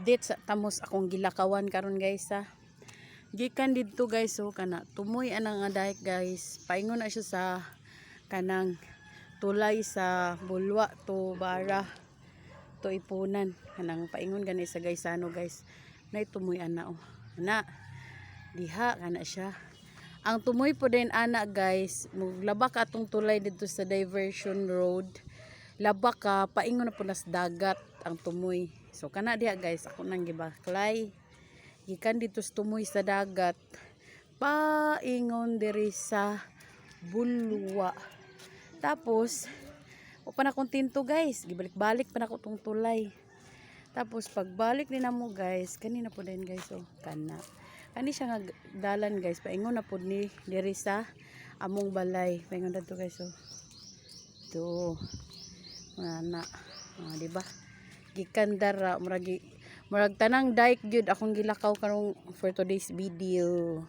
update sa tamos akong gilakawan karon guys ha. Gikan didto guys so kana tumoy ana nga dahik guys. Paingon na siya sa kanang tulay sa bulwa to bara to ipunan. Kanang paingon gani sa guys ano guys. Nay tumoy ana oh. Ana diha kana siya. Ang tumoy po din ana guys, muglaba ka atong tulay dito sa diversion road. Laba ka paingon na po nas dagat ang tumoy. So kana diha guys, ako nang gibaklay. Gikan dito sa tumoy sa dagat. Paingon diri sa bulwa. Tapos o pa na kontento guys, gibalik-balik pa na ko tong tulay. Tapos pagbalik ni namo guys, kanina po din guys oh, kana. Kani siya nga dalan guys, paingon na po ni diri sa among balay. Paingon dito guys oh. To. Ana. Di ba? Gikan dara murag tanang dike gyud akong gilakaw karong for today's video.